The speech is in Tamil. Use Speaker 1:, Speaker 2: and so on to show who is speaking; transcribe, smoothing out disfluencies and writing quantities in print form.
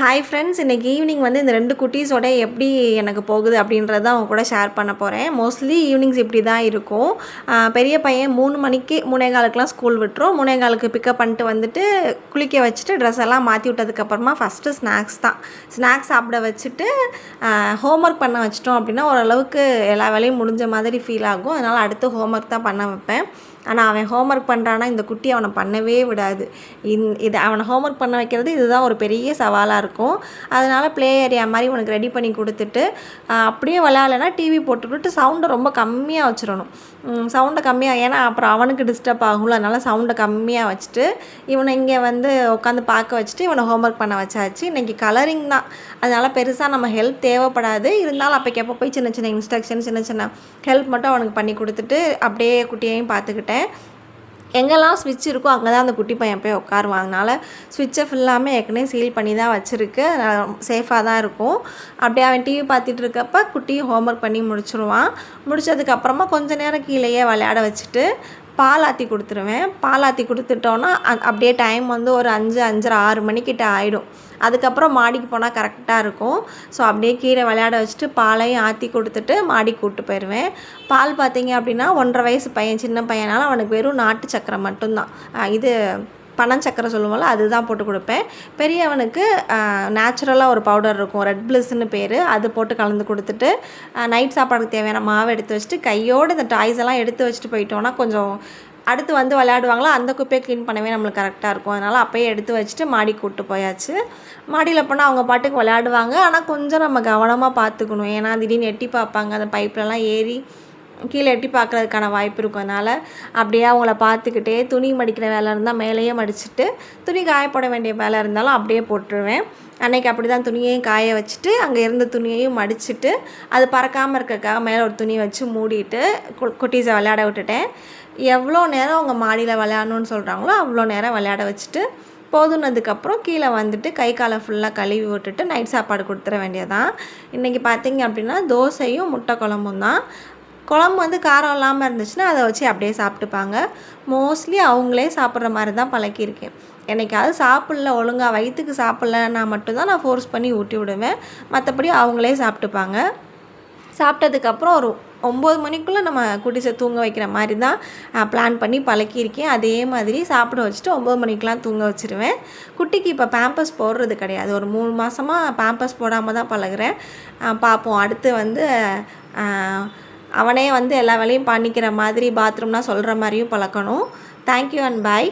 Speaker 1: ஹாய் ஃப்ரெண்ட்ஸ், இன்றைக்கி ஈவினிங் வந்து இந்த 2 குட்டீஸோட எப்படி எனக்கு போகுது அப்படின்றத அவங்க கூட ஷேர் பண்ண போகிறேன். மோஸ்ட்லி ஈவினிங்ஸ் இப்படி தான் இருக்கும். பெரிய பையன் 3 மணிக்கு 3:15க்குலாம் ஸ்கூல் விட்டுரும். 3:15க்கு பிக்கப் பண்ணிட்டு வந்துட்டு குளிக்க வச்சுட்டு ட்ரெஸ் எல்லாம் மாற்றி விட்டதுக்கப்புறமா ஃபஸ்ட்டு ஸ்நாக்ஸ் தான். ஸ்நாக்ஸ் சாப்பிட வச்சுட்டு ஹோம்ஒர்க் பண்ண வச்சிட்டோம் அப்படின்னா ஓரளவுக்கு எல்லா வேலையும் முடிஞ்ச மாதிரி ஃபீல் ஆகும். அதனால் அடுத்து ஹோம்ஒர்க் தான் பண்ண வைப்பேன். ஆனால் அவன் ஹோம்ஒர்க் பண்ணுறான்னா இந்த குட்டி அவனை பண்ணவே விடாது. இது அவனை ஹோம்ஒர்க் பண்ண வைக்கிறது இதுதான் ஒரு பெரிய சவாலாக இருக்கும். அதனால் ப்ளே ஏரியா மாதிரி இவனுக்கு ரெடி பண்ணி கொடுத்துட்டு அப்படியே விளையாடலைன்னா டிவி போட்டுவிட்டு சவுண்டை ரொம்ப கம்மியாக வச்சிடணும். சவுண்டை கம்மியாக, ஏன்னா அப்புறம் அவனுக்கு டிஸ்டர்ப் ஆகும்ல. அதனால் சவுண்டை கம்மியாக வச்சுட்டு இவனை இங்கே வந்து உட்காந்து பார்க்க வச்சுட்டு இவனை ஹோம்ஒர்க் பண்ண வச்சாச்சு. இன்றைக்கி கலரிங் தான், அதனால் பெருசாக நம்ம ஹெல்ப் தேவைப்படாது. இருந்தாலும் அப்போக்கப்போ போய் சின்ன சின்ன இன்ஸ்ட்ரக்ஷன், சின்ன சின்ன ஹெல்ப் மட்டும் அவனுக்கு பண்ணி கொடுத்துட்டு அப்படியே குட்டியையும் பார்த்துக்கிட்டேன். எங்கெல்லாம் ஸ்விட்ச் இருக்கோ அங்கே தான் அந்த குட்டி பையன் போய் உட்காருவான். அதனால் ஸ்விட்சை ஃபுல்லாமே ஏற்கனவே சீல் பண்ணி தான் வச்சுருக்கு. சேஃபாக தான் இருக்கும். அப்படியே அவன் டிவி பார்த்துட்டு இருக்கப்போ குட்டியும் ஹோம்ஒர்க் பண்ணி முடிச்சுருவான். முடித்ததுக்கப்புறமா கொஞ்சம் நேரம் கீழேயே விளையாட வச்சுட்டு பால் ஆற்றி கொடுத்துருவேன். பால் ஆற்றி கொடுத்துட்டோன்னா அப்படியே டைம் வந்து ஒரு 5, 5:30, 6 மணிக்கிட்ட ஆகிடும். அதுக்கப்புறம் மாடிக்கு போனால் கரெக்டாக இருக்கும். ஸோ அப்படியே கீழே விளையாட வச்சுட்டு பாலையும் ஆற்றி கொடுத்துட்டு மாடிக்கு கூப்பிட்டு போயிடுவேன். பால் பார்த்திங்க அப்படின்னா 1.5 வயசு பையன், சின்ன பையனால் அவனுக்கு வெறும் நாட்டு சக்கரை மட்டும்தான், இது பனஞ்சக்கரை சொல்லுவோம்ல, அதுதான் போட்டு கொடுப்பேன். பெரியவனுக்கு நேச்சுரலாக ஒரு பவுடர் இருக்கும், ரெட் பிளிஸ்ன்னு பேர், அது போட்டு கலந்து கொடுத்துட்டு நைட் சாப்பாடுக்கு தேவையான மாவை எடுத்து வச்சுட்டு கையோடு இந்த டாய்ஸ் எல்லாம் எடுத்து வச்சுட்டு போயிட்டோன்னா கொஞ்சம் அடுத்து வந்து விளையாடுவாங்களா, அந்த குப்பையை க்ளீன் பண்ணவே நம்மளுக்கு கரெக்டாக இருக்கும். அதனால் அப்போயே எடுத்து வச்சுட்டு மாடி கூப்பிட்டு போயாச்சு. மாடியில் போனால் அவங்க பாட்டுக்கு விளையாடுவாங்க. ஆனால் கொஞ்சம் நம்ம கவனமாக பார்த்துக்கணும். ஏன்னா திடீர்னு எட்டி பார்ப்பாங்க, அந்த பைப்லலாம் ஏறி கீழே எட்டி பார்க்குறதுக்கான வாய்ப்பு இருக்கும். அதனால் அப்படியே அவங்கள பார்த்துக்கிட்டே துணி மடிக்கிற வேலை இருந்தால் மேலேயே மடிச்சுட்டு, துணி காயப்பட வேண்டிய வேலை இருந்தாலும் அப்படியே போட்டுருவேன். அன்றைக்கி அப்படி தான் துணியையும் காய வச்சுட்டு அங்கே இருந்த துணியையும் மடிச்சுட்டு அது பறக்காமல் இருக்கிறதுக்காக மேலே ஒரு துணி வச்சு மூடிட்டு குட்டீஸை விளையாட விட்டுட்டேன். எவ்வளோ நேரம் அவங்க மாடியில் விளையாடணுன்னு சொல்கிறாங்களோ அவ்வளோ நேரம் விளையாட வச்சுட்டு போதுனதுக்கப்புறம் கீழே வந்துட்டு கை காலை ஃபுல்லாக கழுவி விட்டுட்டு நைட் சாப்பாடு கொடுத்துட வேண்டியதான். இன்றைக்கி பார்த்திங்க அப்படின்னா தோசையும் முட்டை குழம்பும் தான். குழம்பு வந்து காரம் இல்லாமல் இருந்துச்சுன்னா அதை வச்சு அப்படியே சாப்பிட்டுப்பாங்க. மோஸ்ட்லி அவங்களே சாப்பிட்ற மாதிரி தான் பழக்கியிருக்கேன். என்னைக்காவது சாப்பிடல, ஒழுங்காக வயிற்றுக்கு சாப்பிட்லன்னா மட்டும்தான் நான் ஃபோர்ஸ் பண்ணி ஊட்டி விடுவேன். மற்றபடி அவங்களே சாப்பிட்டுப்பாங்க. சாப்பிட்டதுக்கப்புறம் ஒரு 9 மணிக்குள்ளே நம்ம குட்டிஸை தூங்க வைக்கிற மாதிரி தான் பிளான் பண்ணி பழக்கியிருக்கேன். அதே மாதிரி சாப்பிட வச்சுட்டு 9 மணிக்கெலாம் தூங்க வச்சுருவேன். குட்டிக்கு இப்போ பேம்பர்ஸ் போடுறது கிடையாது. ஒரு 3 மாதமாக பேம்பர்ஸ் போடாமல் தான் பழகுறேன். பார்ப்போம், அடுத்து வந்து அவனே வந்து எல்லா வேலையும் பண்ணிக்கிற மாதிரி பாத்ரூம்னா சொல்கிற மாதிரியும் பழக்கணும். Thank you and bye.